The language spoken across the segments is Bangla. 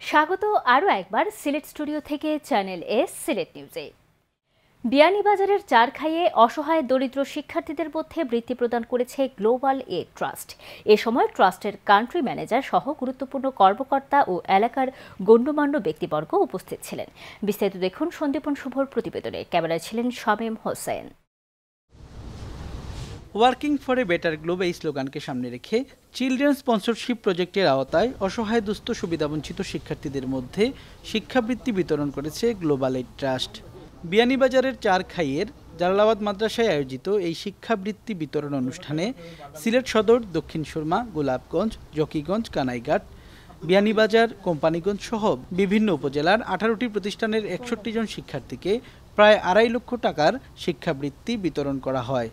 স্বাগত আরও একবার সিলেট স্টুডিও থেকে চ্যানেল এস সিলেট নিউজে। বিয়ানীবাজারের চারখাইয়ে অসহায় দরিদ্র শিক্ষার্থীদের মধ্যে বৃত্তি প্রদান করেছে গ্লোবাল এ ট্রাস্ট। এ সময় ট্রাস্টের কান্ট্রি ম্যানেজার সহ গুরুত্বপূর্ণ কর্মকর্তা ও এলাকার গণ্যমান্য ব্যক্তিবর্গ উপস্থিত ছিলেন। বিস্তারিত দেখুন সন্দীপন শুভর প্রতিবেদনে। ক্যামেরায় ছিলেন Shamim Hossain. Working for a better globe এই স্লোগানকে সামনে রেখে চিলড্রেন স্পন্সরশিপ প্রজেক্টের আওতায় অসহায় দুস্থ সুবিধাবঞ্চিত শিক্ষার্থীদের মধ্যে শিক্ষাবৃত্তি বিতরণ করেছে গ্লোবাল এইড ট্রাস্ট। বিয়ানীবাজারের চারখাইয়ের জালালাবাদ মাদ্রাসায় আয়োজিত এই শিক্ষাবৃত্তি বিতরণ অনুষ্ঠানে সিলেট সদর, দক্ষিণ সুরমা, গোলাপগঞ্জ, জকিগঞ্জ, কানাইঘাট, বিয়ানীবাজার, কোম্পানিগঞ্জ সহ বিভিন্ন উপজেলার 18টি প্রতিষ্ঠানের 61 জন শিক্ষার্থীকে প্রায় 2.5 লক্ষ টাকার শিক্ষাবৃত্তি বিতরণ করা হয়।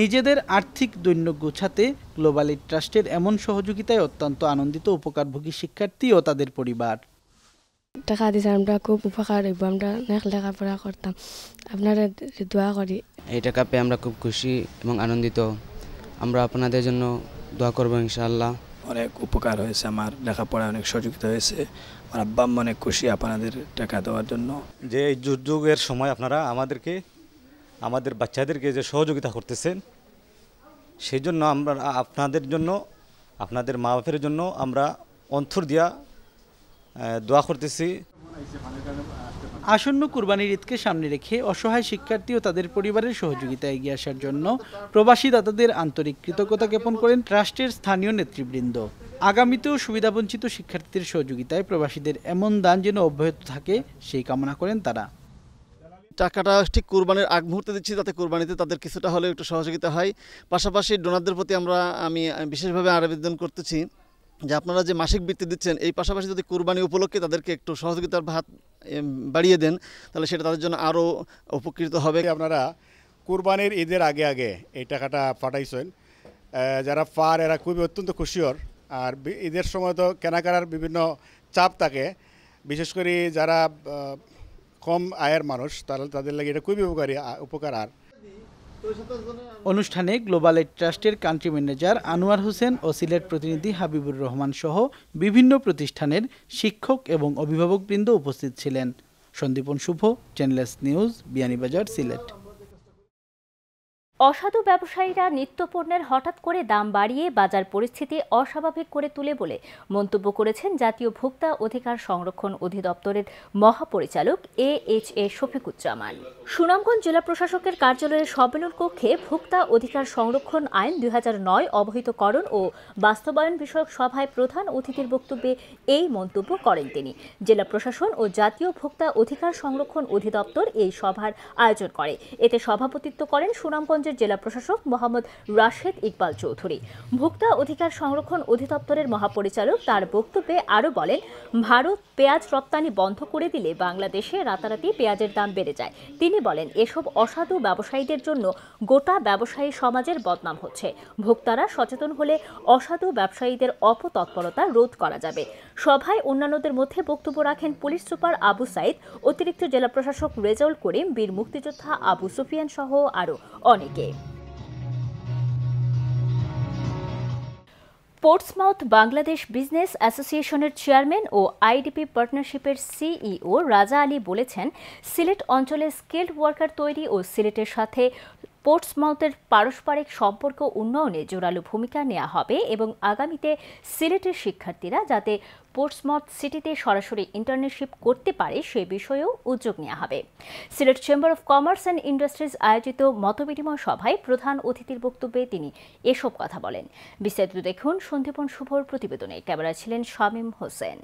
নিজেদের আর্থিক দৈন্য গোছাতে গ্লোবাল এইড ট্রাস্টের এমন সহযোগিতায় অত্যন্ত আনন্দিত উপকারভোগী শিক্ষার্থী ও তাদের পরিবার। টাকা দিয়েছে, আমরা খুব উপকার হইব, আমরা লেখাপড়া করতাম, আপনারা দোয়া করি। এই টাকা পেয়ে আমরা খুব খুশি এবং আনন্দিত। আমরা আপনাদের জন্য দোয়া করব ইনশাআল্লাহ। অনেক উপকার হয়েছে, আমার লেখাপড়ায় অনেক সহযোগিতা হয়েছে। আমার আব্বা আম্মা অনেক খুশি আপনাদের টাকা দেওয়ার জন্য। যে এই দুর্যোগের সময় আপনারা আমাদের বাচ্চাদেরকে যে সহযোগিতা করতেছেন, সেই জন্য আমরা আপনাদের জন্য, আপনাদের মা বাপের জন্য আমরা অন্তর দিয়া দোয়া করতেছি। আসন্ন কুরবানির ঈদকে সামনে রেখে অসহায় শিক্ষার্থী ও তাদের পরিবারের সহযোগিতা এগিয়ে আসার জন্য প্রবাসী দাতাদের আন্তরিক কৃতজ্ঞতা জ্ঞাপন করেন ট্রাস্টের স্থানীয় নেতৃবৃন্দ। আগামীতেও সুবিধাবঞ্চিত শিক্ষার্থীদের সহযোগিতায় প্রবাসীদের এমন দান যেন অব্যাহত থাকে সেই কামনা করেন তারা। টাকাটা ঠিক কোরবানির আগ মুহূর্তে দিচ্ছি, যাতে কোরবানিতে তাদের কিছুটা হলেও একটু সহযোগিতা হয়। পাশাপাশি ডোনারদের প্রতি আমি বিশেষভাবে আবেদন করতেছি যে আপনারা যে মাসিক বৃত্তি দিচ্ছেন, এই পাশাপাশি যদি কোরবানি উপলক্ষে তাদেরকে একটু সহযোগিতার হাত বাড়িয়ে দেন, তাহলে সেটা তাদের জন্য আরও উপকৃত হবে। আপনারা কুরবানির ঈদের আগে এই টাকাটা পাঠাইছেন, যারা এরা খুবই অত্যন্ত খুশিওর। আর ঈদের সময় তো কেনাকাটার বিভিন্ন চাপ থাকে, বিশেষ করে যারা কম আয়ের মানুষ, তাদের লাগে এটা খুবই উপকার। আর অনুষ্ঠানে গ্লোবাল এইড ট্রাস্টের কান্ট্রি ম্যানেজার আনোয়ার হোসেন ও সিলেট প্রতিনিধি হাবিবুর রহমান সহ বিভিন্ন প্রতিষ্ঠানের শিক্ষক এবং অভিভাবকবৃন্দ উপস্থিত ছিলেন। Sandipan Shubho, channel S news, Beanibazar, Sylhet. অসাধু ব্যবসায়ীরা নিত্যপণ্যের হঠাৎ করে দাম বাড়িয়ে বাজার পরিস্থিতি অস্বাভাবিক করে তুলে বলে মন্তব্য করেছেন জাতীয় ভোক্তা অধিকার সংরক্ষণ অধিদপ্তরের মহাপরিচালক এ শফিকুজ্জামান। সুনামগঞ্জ জেলা প্রশাসকের কার্যালয়ের সম্মেলন কক্ষে ভোক্তা অধিকার সংরক্ষণ আইন 2009 অবহিতকরণ ও বাস্তবায়ন বিষয়ক সভায় প্রধান অতিথির বক্তব্যে এই মন্তব্য করেন তিনি। জেলা প্রশাসন ও জাতীয় ভোক্তা অধিকার সংরক্ষণ অধিদপ্তর এই সভার আয়োজন করে। এতে সভাপতিত্ব করেন সুনামগঞ্জ জেলা প্রশাসক মোহাম্মদ রাশেদ ইকবাল চৌধুরী। ভোক্তা অধিকার সংরক্ষণ অধিদপ্তরের মহাপরিচালক তার বক্তব্যে আরও বলেন, ভারত পেঁয়াজ রপ্তানি বন্ধ করে দিলে বাংলাদেশে রাতারাতি পেঁয়াজের দাম বেড়ে যায়। তিনি বলেন, এসব অসাধু ব্যবসায়ীদের জন্য গোটা ব্যবসায়ী সমাজের বদনাম হচ্ছে। ভোক্তারা সচেতন হলে অসাধু ব্যবসায়ীদের অপতৎপরতা রোধ করা যাবে। সভায় অন্যান্যদের মধ্যে বক্তব্য রাখেন পুলিশ সুপার আবু সাইদ, অতিরিক্ত জেলা প্রশাসক রেজাউল করিম, বীর মুক্তিযোদ্ধা আবু সুফিয়ান সহ আরও অনেকে। পোর্টসমাউথ বাংলাদেশ বিজনেস অ্যাসোসিয়েশনের চেয়ারম্যান ও আইডিপি পার্টনারশিপের সিইও রাজা আলী বলেছেন, সিলেট অঞ্চলে স্কিলড ওয়ার্কার তৈরি ও সিলেটের সাথে পোর্টসমাউথের পারস্পরিক সম্পর্ক উন্নয়নে জোরালো ভূমিকা নেওয়া হবে এবং আগামীতে সিলেটের শিক্ষার্থীরা যাতে পোর্টসমাউথ সিটিতে সরাসরি ইন্টার্নশিপ করতে পারে সে বিষয়েও উদ্যোগ নেওয়া হবে। Sylhet chamber of commerce and industries আয়োজিত মতবিনিময় সভায় প্রধান অতিথির বক্তব্যে তিনি এসব কথা বলেন। বিস্তারিত দেখুন সন্দীপন শুভর প্রতিবেদনে। ক্যামেরায় ছিলেন শামীম হোসেন।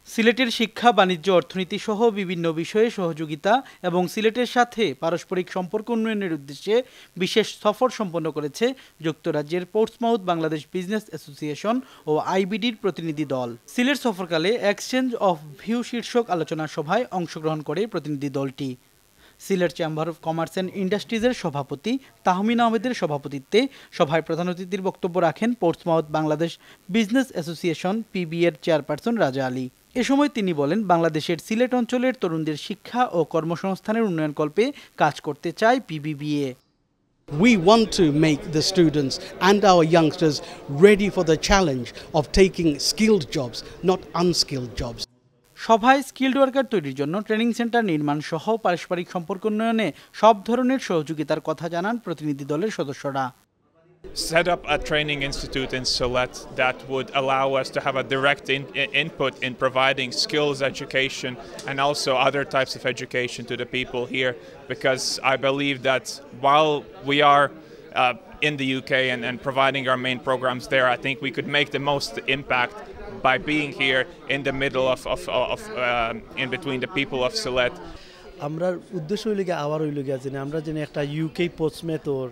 সিলেটের শিক্ষা, বাণিজ্য, অর্থনীতি সহ বিভিন্ন বিষয়ে সহযোগিতা এবং সিলেটের সাথে পারস্পরিক সম্পর্ক উন্নয়নের উদ্দেশ্যে বিশেষ সফর সম্পন্ন করেছে যুক্তরাজ্যের পোর্টসমাউথ বাংলাদেশ বিজনেস অ্যাসোসিয়েশন ও আইবিডির প্রতিনিধি দল। সিলেট সফরকালে এক্সচেঞ্জ অফ ভিউ শীর্ষক আলোচনা সভায় অংশগ্রহণ করে প্রতিনিধি দলটি। Sylhet chamber of commerce and ইন্ডাস্ট্রিজের সভাপতি তাহমিন আহমেদের সভাপতিত্বে সভায় প্রধান অতিথির বক্তব্য রাখেন Portsmouth Bangladesh business association PB এর চেয়ারপারসন রাজা আলী। এ সময় তিনি বলেন, বাংলাদেশের সিলেট অঞ্চলের তরুণদের শিক্ষা ও কর্মসংস্থানের উন্নয়নকল্পে কাজ করতে চায় পিবিবিএ। We want to make the students and our youngsters ready for the challenge of taking skilled jobs, not unskilled jobs. সভায় স্কিলড ওয়ার্কার তৈরির জন্য ট্রেনিং সেন্টার নির্মাণ সহ পারস্পরিক সম্পর্ক উন্নয়নে সব ধরনের সহযোগিতার কথা জানান প্রতিনিধি দলের সদস্যরা। Set up a training institute in Sylhet that would allow us to have a direct input in providing skills education and also other types of education to the people here, because I believe that while we are in the UK and providing our main programs there, I think we could make the most impact by being here in the middle of in between the people of Sylhet. আমরা উদ্দেশ্য হইলে আবার হইল গিয়া যে আমরা যেন একটা ইউকে পোস্টমেটর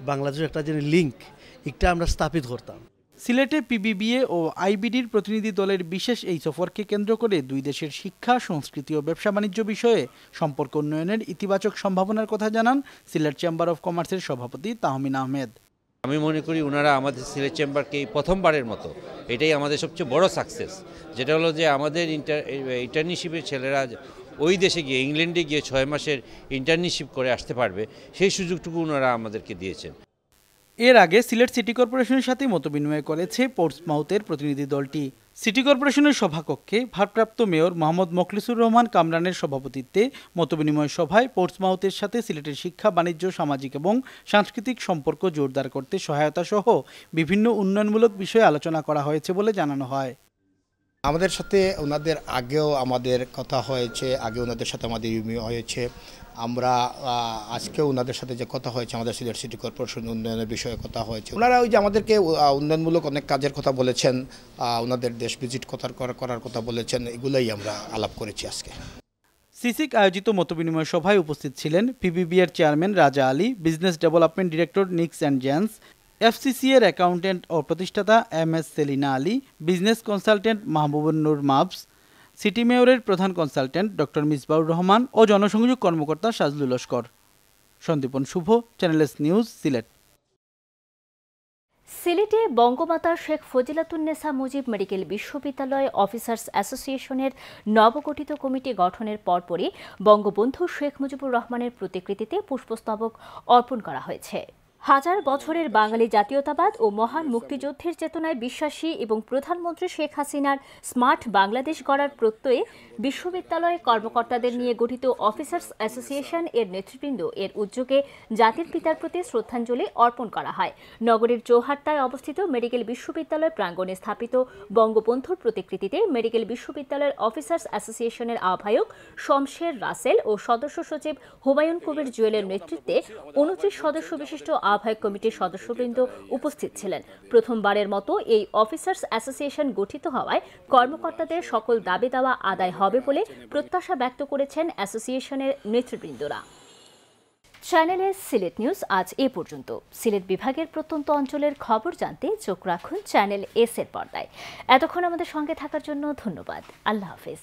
বাংলাদেশের একটা যেন লিঙ্ক একটা আমরা স্থাপিত করতাম। সিলেটে পিবিবিএ ও আইবিডির প্রতিনিধি দলের বিশেষ এই সফরকে কেন্দ্র করে দুই দেশের শিক্ষা, সংস্কৃতি ও ব্যবসা বাণিজ্য বিষয়ে সম্পর্ক উন্নয়নের ইতিবাচক সম্ভাবনার কথা জানান সিলেট চেম্বার অব কমার্সের সভাপতি তাহমিন আহমেদ। আমি মনে করি ওনারা আমাদের সিলেট চেম্বারকে এই প্রথমবারের মতো, এটাই আমাদের সবচেয়ে বড় সাকসেস, যেটা হলো যে আমাদের ইন্টার্নশিপের ছেলেরা ওই দেশে গিয়ে ইংল্যান্ডে গিয়ে 6 মাসের ইন্টার্নশিপ করে আসতে পারবে, সেই সুযোগটুকু ওনারা আমাদেরকে দিয়েছেন। এর আগে সিলেট সিটি কর্পোরেশনের সাথে মতবিনিময় করেছে পোর্টসমাউথের প্রতিনিধি দলটি। সিটি কর্পোরেশনের সভাকক্ষে ভারপ্রাপ্ত মেয়র মোহাম্মদ মোখলিসুর রহমান কামরানের সভাপতিত্বে মতবিনিময় সভায় পোর্টসমাউথের সাথে সিলেটের শিক্ষা, বাণিজ্য, সামাজিক এবং সাংস্কৃতিক সম্পর্ক জোরদার করতে সহায়তা সহ বিভিন্ন উন্নয়নমূলক বিষয়ে আলোচনা করা হয়েছে বলে জানানো হয়। আমাদের সাথে ওনাদের আগেও আমাদের কথা হয়েছে, আগে ওনাদের সাথে আমাদের ইউমি হয়েছে। আমরা আজকেও ওনাদের সাথে যে কথা হয়েছে, আমাদের সিলেট সিটি কর্পোরেশন উন্নয়নের বিষয়ে কথা হয়েছে। ওনারা ওই যে আমাদেরকে উন্নয়নমূলক অনেক কাজের কথা বলেছেন, ওনাদের দেশ ভিজিট করার কথা বলেছেন, এগুলোই আমরা আলাপ করেছি আজকে। সিসিক আয়োজিত মতবিনিময় সভায় উপস্থিত ছিলেন পিবিবিএর chairman Raja Ali, business development director Nicks and Jens, FCC এর অ্যাকাউন্টেন্ট ও প্রতিষ্ঠাতা MS Selina Ali, business consultant Mahbubun Noor মাবস, সিটি মেয়রের প্রধান কনসালটেন্ট ডক্টর মিসবাউর রহমান ও জনসংযোগ কর্মকর্তা Sajlul Laskar. Sandipan Shubho, channel S news, Sylhet. সিলেটে বঙ্গমাতা শেখ ফজিলাতুন্নেসা মুজিব মেডিকেল বিশ্ববিদ্যালয় অফিসার্স অ্যাসোসিয়েশনের নবগঠিত কমিটি গঠনের পরপরই বঙ্গবন্ধু শেখ মুজিবুর রহমানের প্রতিকৃতিতে পুষ্পস্তবক অর্পণ করা হয়েছে। হাজার বছরের বাঙালি জাতীয়তাবাদ ও মহান মুক্তিযুদ্ধের চেতনায় বিশ্বাসী এবং প্রধানমন্ত্রী শেখ হাসিনার স্মার্ট বাংলাদেশ গড়ার প্রত্যয়ে বিশ্ববিদ্যালয়ে কর্মকর্তাদের নিয়ে গঠিত অফিসার্স অ্যাসোসিয়েশন এর নেতৃবৃন্দ এর উদ্যোগে জাতির পিতার প্রতি শ্রদ্ধাঞ্জলি অর্পণ করা হয়। নগরীর চৌহাট্টায় অবস্থিত মেডিকেল বিশ্ববিদ্যালয় প্রাঙ্গণে স্থাপিত বঙ্গবন্ধুর প্রতিকৃতিতে মেডিকেল বিশ্ববিদ্যালয়ের অফিসার্স অ্যাসোসিয়েশনের আহ্বায়ক শমশের রাসেল ও সদস্য সচিব হুমায়ুন কবির জুয়েলের নেতৃত্বে 29 সদস্য বিশিষ্ট আহ্বায়ক কমিটির সদস্যবৃন্দ উপস্থিত ছিলেন। প্রথমবারের মতো এই অফিসার্স অ্যাসোসিয়েশন গঠিত হওয়ায় কর্মকর্তাদের সকল দাবি দাওয়া আদায় হবে বলে প্রত্যাশা ব্যক্ত করেছেন অ্যাসোসিয়েশনের নেতৃবৃন্দরা। চ্যানেলে সিলেট নিউজ আজ এ পর্যন্ত। সিলেট বিভাগের প্রত্যন্ত অঞ্চলের খবর জানতে চোখ রাখুন চ্যানেল এস এর পর্দায়। এতক্ষণ আমাদের সঙ্গে থাকার জন্য ধন্যবাদ। আল্লাহ হাফেজ।